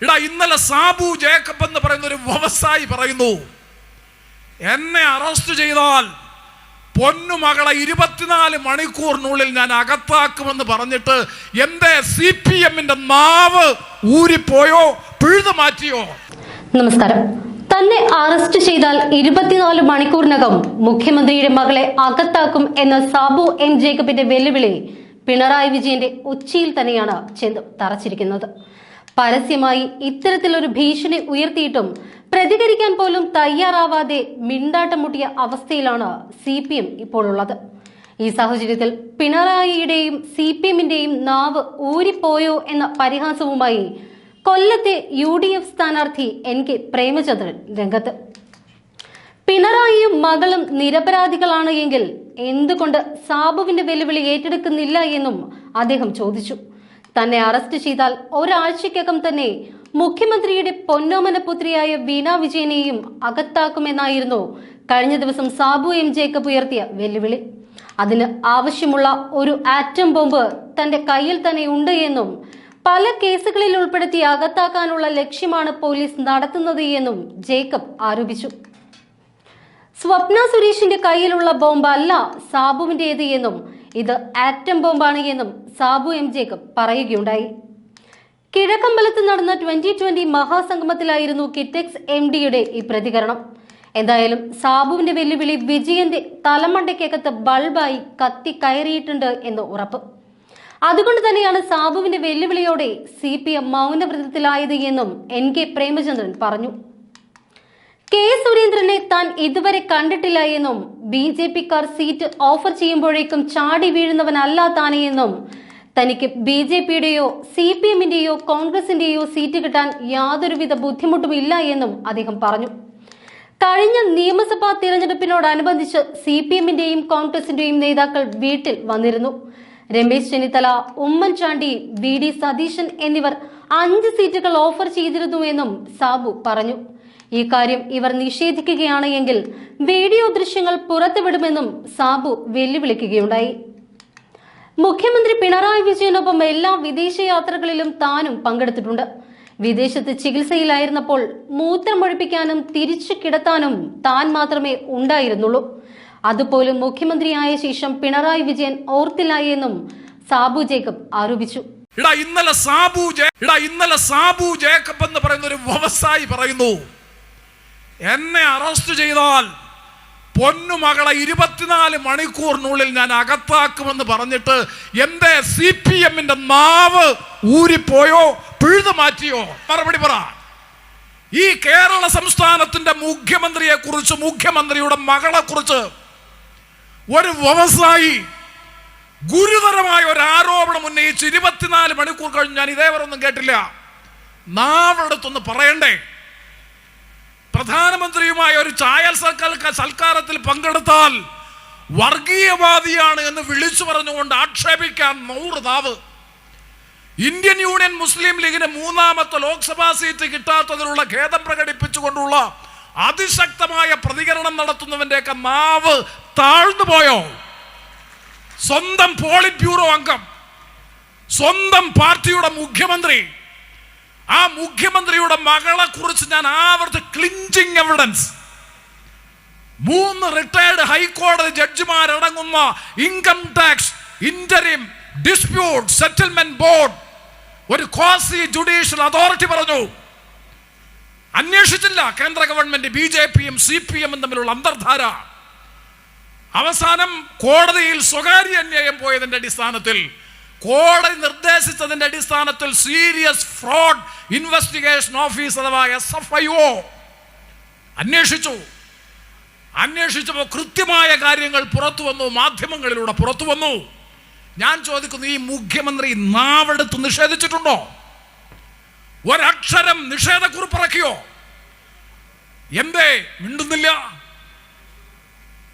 ഇന്നലെ സാബു ജേക്കബ് എന്ന് പറയുന്ന ഒരു വ്യവസായി പറയുന്നു, എന്നെ അറസ്റ്റ് ചെയ്താൽ പൊന്നുമകളെ 24 മണിക്കൂറിനുള്ളിൽ ഞാൻ അകത്താക്കുമെന്ന് പറഞ്ഞിട്ട് എന്റെ CPM-ന്റെ നാവ് ഊരിപ്പോയോ, പിഴുതു മാറ്റിയോ? നമസ്കാരം. തന്നെ അറസ്റ്റ് ചെയ്താൽ 24 മണിക്കൂറിനകം മുഖ്യമന്ത്രിയുടെ മകളെ അകത്താക്കും എന്ന സാബു M ജേക്കബിന്റെ വെല്ലുവിളി പിണറായി വിജയന്റെ ഉച്ചിയിൽ തന്നെയാണ് ചെന്ന് തറച്ചിരിക്കുന്നത്. പരസ്യമായി ഇത്തരത്തിലൊരു ഭീഷണി ഉയർത്തിയിട്ടും പ്രതികരിക്കാൻ പോലും തയ്യാറാവാതെ മിണ്ടാട്ടം മുട്ടിയ അവസ്ഥയിലാണ് CPM ഇപ്പോൾ ഉള്ളത്. ഈ സാഹചര്യത്തിൽ പിണറായിയുടെയും CPM-ന്റെയും നാവ് ഊരിപ്പോയോ എന്ന പരിഹാസവുമായി കൊല്ലത്തെ UDF സ്ഥാനാർത്ഥി NK പ്രേമചന്ദ്രൻ രംഗത്ത്. പിണറായിയും മകളും നിരപരാധികളാണ് എങ്കിൽ എന്തുകൊണ്ട് സാബുവിന്റെ വെല്ലുവിളി ഏറ്റെടുക്കുന്നില്ല എന്നും അദ്ദേഹം ചോദിച്ചു. തന്നെ അറസ്റ്റ് ചെയ്താൽ ഒരാഴ്ചയ്ക്കകം തന്നെ മുഖ്യമന്ത്രിയുടെ പൊന്നോമന പുത്രിയായ വീണ വിജയനെയും അകത്താക്കുമെന്നായിരുന്നു കഴിഞ്ഞ ദിവസം സാബു M ജേക്കബ് ഉയർത്തിയ വെല്ലുവിളി. അതിന് ആവശ്യമുള്ള ഒരു ആറ്റം ബോംബ് തന്റെ കയ്യിൽ തന്നെ ഉണ്ട് എന്നും പല കേസുകളിൽ ഉൾപ്പെടുത്തി അകത്താക്കാനുള്ള ലക്ഷ്യമാണ് പോലീസ് നടത്തുന്നത് എന്നും ജേക്കബ് ആരോപിച്ചു. സ്വപ്ന സുരേഷിന്റെ കയ്യിലുള്ള ബോംബല്ല സാബുവിന്റേത് എന്നും ഇത് ആറ്റം ബോംബാണ് എന്നും സാബു M ജേക്കബ് പറയുകയുണ്ടായി. കിഴക്കമ്പലത്ത് നടന്ന 2020 മഹാസംഗമത്തിലായിരുന്നു കിറ്റെക്സ് MD-യുടെ ഈ പ്രതികരണം. എന്തായാലും സാബുവിന്റെ വെല്ലുവിളി വിജയന്റെ തലമണ്ടയ്ക്കകത്ത് ബൾബായി കത്തി കയറിയിട്ടുണ്ട് എന്ന് ഉറപ്പ്. അതുകൊണ്ട് തന്നെയാണ് സാബുവിന്റെ വെല്ലുവിളിയോടെ CPM മൗനവ്രതത്തിലായത് എന്നും NK പ്രേമചന്ദ്രൻ പറഞ്ഞു. K സുരേന്ദ്രനെ താൻ ഇതുവരെ കണ്ടിട്ടില്ല എന്നും BJP-ക്കാർ സീറ്റ് ഓഫർ ചെയ്യുമ്പോഴേക്കും ചാടി വീഴുന്നവനല്ല താനേ എന്നും തനിക്ക് BJP-യുടെയോ CPM-ന്റെയോ കോൺഗ്രസിന്റെയോ സീറ്റ് കിട്ടാൻ യാതൊരുവിധ ബുദ്ധിമുട്ടും ഇല്ല എന്നും അദ്ദേഹം പറഞ്ഞു. കഴിഞ്ഞ നിയമസഭാ തിരഞ്ഞെടുപ്പിനോടനുബന്ധിച്ച് CPM-ന്റെയും കോൺഗ്രസിന്റെയും നേതാക്കൾ വീട്ടിൽ വന്നിരുന്നു. രമേശ് ചെന്നിത്തല, ഉമ്മൻചാണ്ടി, VD സതീശൻ എന്നിവർ 5 സീറ്റുകൾ ഓഫർ ചെയ്തിരുന്നു എന്നും സാബു പറഞ്ഞു. ഈ കാര്യം ഇവർ നിഷേധിക്കുകയാണ് എങ്കിൽ വീഡിയോ ദൃശ്യങ്ങൾ പുറത്തുവിടുമെന്നും സാബു വെല്ലുവിളിക്കുകയുണ്ടായി. മുഖ്യമന്ത്രി പിണറായി വിജയനൊപ്പം എല്ലാ വിദേശയാത്രകളിലും താനും പങ്കെടുത്തിട്ടുണ്ട്. വിദേശത്ത് ചികിത്സയിലായിരുന്നപ്പോൾ മൂത്രമൊഴിപ്പിക്കാനും തിരിച്ചു കിടത്താനും താൻ മാത്രമേ ഉണ്ടായിരുന്നുള്ളൂ. അതുപോലും മുഖ്യമന്ത്രിയായ ശേഷം പിണറായി വിജയൻ ഓർത്തില്ല എന്നും സാബു ജേക്കബ് ആരോപിച്ചു. ഇന്നലെ സാബു ജേക്കബ് എന്ന് പറയുന്ന ഒരു വ്യവസായി പറയുന്നു, എന്നെ അറസ്റ്റ് ചെയ്താൽ പൊന്നുമകളെ 24 മണിക്കൂറിനുള്ളിൽ ഞാൻ അകത്താക്കുമെന്ന് പറഞ്ഞിട്ട് എന്റെ CPM-ന്റെ നാവ് ഊരിപ്പോയോ, പിഴുതു മാറ്റിയോ? മറുപടി പറ. ഈ കേരള സംസ്ഥാനത്തിന്റെ മുഖ്യമന്ത്രിയെ കുറിച്ച്, മുഖ്യമന്ത്രിയുടെ മകളെ കുറിച്ച് ഒരു വ്യവസായി ഗുരുതരമായ ഒരു ആരോപണം ഉന്നയിച്ച് 24 മണിക്കൂർ കഴിഞ്ഞ് ഞാൻ ഇതേവരെ ഒന്നും കേട്ടില്ല. നാവെടുത്തൊന്ന് പറയണ്ടേ? പ്രധാനമന്ത്രിയുമായ ഒരു ചായൽ സൽക്കാരത്തിൽ പങ്കെടുത്താൽ വർഗീയവാദിയാണ് എന്ന് വിളിച്ചു പറഞ്ഞുകൊണ്ട് ആക്ഷേപിക്കാൻ 100 നാവ്. ഇന്ത്യൻ യൂണിയൻ മുസ്ലിം ലീഗിന് 3ാമത്തെ ലോക്സഭാ സീറ്റ് കിട്ടാത്തതിലുള്ള ഖേദം പ്രകടിപ്പിച്ചുകൊണ്ടുള്ള അതിശക്തമായ പ്രതികരണം നടത്തുന്നവന്റെയൊക്കെ നാവ് താഴ്ന്നു പോയോ? സ്വന്തം പോളിറ്റ് ബ്യൂറോ അംഗം, സ്വന്തം പാർട്ടിയുടെ മുഖ്യമന്ത്രി, ആ മുഖ്യമന്ത്രിയുടെ മകളെ കുറിച്ച് ഞാൻ ക്ലിഞ്ചിങ് എവിഡൻസ് 3 റിട്ടയർഡ് ഹൈക്കോടതി ജഡ്ജിമാരടങ്ങുന്ന income tax interim dispute settlement board, ഒരു ക്വാസി ജുഡീഷ്യൽ അതോറിറ്റി പറഞ്ഞു. അന്വേഷിച്ചില്ല കേന്ദ്ര ഗവൺമെന്റ് BJP-യും CPM-ഉം തമ്മിലുള്ള അന്തർധാര. അവസാനം കോടതിയിൽ സ്വകാര്യ അന്യായം പോയതിന്റെ അടിസ്ഥാനത്തിൽ, കോടതി നിർദ്ദേശിച്ചതിന്റെ അടിസ്ഥാനത്തിൽ സീരിയസ് ഫ്രോഡ് ഇൻവെസ്റ്റിഗേഷൻ ഓഫീസ് അഥവാ SFIO അന്വേഷിച്ചപ്പോൾ കൃത്യമായ കാര്യങ്ങൾ പുറത്തു വന്നു, മാധ്യമങ്ങളിലൂടെ പുറത്തു വന്നു. ഞാൻ ചോദിക്കുന്നു, ഈ മുഖ്യമന്ത്രി നാവെടുത്ത് നിഷേധിച്ചിട്ടുണ്ടോ? ഒരക്ഷരം നിഷേധക്കുറിപ്പിറക്കിയോ? എന്തേ മിണ്ടുന്നില്ല?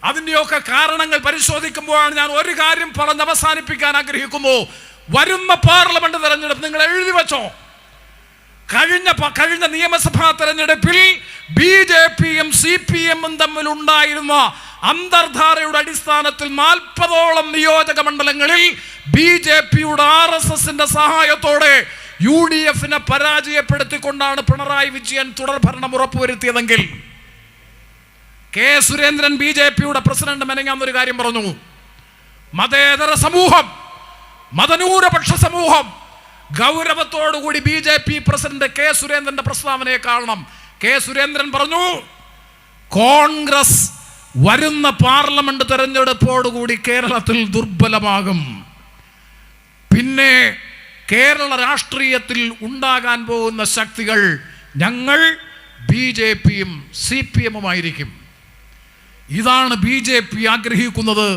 അതിൻ്റെയൊക്കെ കാരണങ്ങൾ പരിശോധിക്കുമ്പോഴാണ് ഞാൻ ഒരു കാര്യം പറഞ്ഞ് അവസാനിപ്പിക്കാൻ ആഗ്രഹിക്കുന്നു. വരുന്ന പാർലമെന്റ് തെരഞ്ഞെടുപ്പ് നിങ്ങൾ എഴുതി വെച്ചോ. കഴിഞ്ഞ നിയമസഭാ തെരഞ്ഞെടുപ്പിൽ BJP-യും CPM-ഉം തമ്മിലുണ്ടായിരുന്ന അന്തർധാരയുടെ അടിസ്ഥാനത്തിൽ 40ഓളം നിയോജക മണ്ഡലങ്ങളിൽ BJP-യുടെ RSS-ന്റെ സഹായത്തോടെ UDF-നെ പരാജയപ്പെടുത്തിക്കൊണ്ടാണ് പിണറായി വിജയൻ തുടർഭരണം ഉറപ്പുവരുത്തിയതെങ്കിൽ കെ സുരേന്ദ്രൻ BJP-യുടെ പ്രസിഡന്റ് മെനങ്ങാന്നൊരു കാര്യം പറഞ്ഞു. മതേതര സമൂഹം, മതന്യൂനപക്ഷ സമൂഹം ഗൗരവത്തോടുകൂടി BJP പ്രസിഡന്റ് കെ സുരേന്ദ്രന്റെ പ്രസ്താവനയെ കാണണം. കെ സുരേന്ദ്രൻ പറഞ്ഞു, കോൺഗ്രസ് വരുന്ന പാർലമെന്റ് തെരഞ്ഞെടുപ്പോടുകൂടി കേരളത്തിൽ ദുർബലമാകും. പിന്നെ കേരള രാഷ്ട്രീയത്തിൽ ഉണ്ടാകാൻ പോകുന്ന ശക്തികൾ ഞങ്ങൾ BJP-യും CPM-ഉമായിരിക്കും. ഇതാണ് BJP ആഗ്രഹിക്കുന്നത്,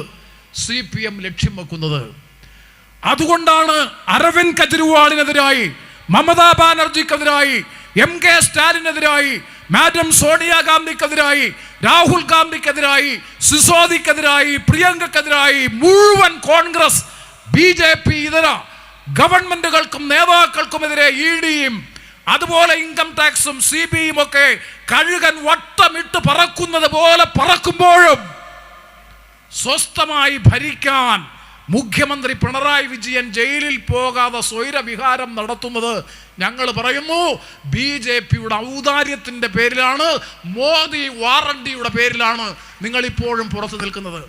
CPM ലക്ഷ്യം വെക്കുന്നത്. അതുകൊണ്ടാണ് അരവിന്ദ് കെജ്രിവാളിനെതിരായി, മമതാ ബാനർജിക്കെതിരായി, MK സ്റ്റാലിനെതിരായി, മാഡം സോണിയാഗാന്ധിക്കെതിരായി, രാഹുൽ ഗാന്ധിക്കെതിരായി, സിസോദിക്കെതിരായി, പ്രിയങ്കക്കെതിരായി മുഴുവൻ കോൺഗ്രസ് BJP ഇതര ഗവൺമെന്റുകൾക്കും നേതാക്കൾക്കുമെതിരെ ED-യും അതുപോലെ ഇൻകം ടാക്സും CBI-യും ഒക്കെ കഴുകൻ വട്ടമിട്ട് പറക്കുന്നത് പോലെ പറക്കുമ്പോഴും സ്വസ്ഥമായി ഭരിക്കാൻ മുഖ്യമന്ത്രി പിണറായി വിജയൻ ജയിലിൽ പോകാതെ സ്വൈരവിഹാരം നടത്തുന്നത് ഞങ്ങൾ പറയുന്നു BJP-യുടെ ഔദാര്യത്തിന്റെ പേരിലാണ്, മോദി വാറണ്ടിയുടെ പേരിലാണ് നിങ്ങൾ ഇപ്പോഴും പുറത്തു നിൽക്കുന്നത്.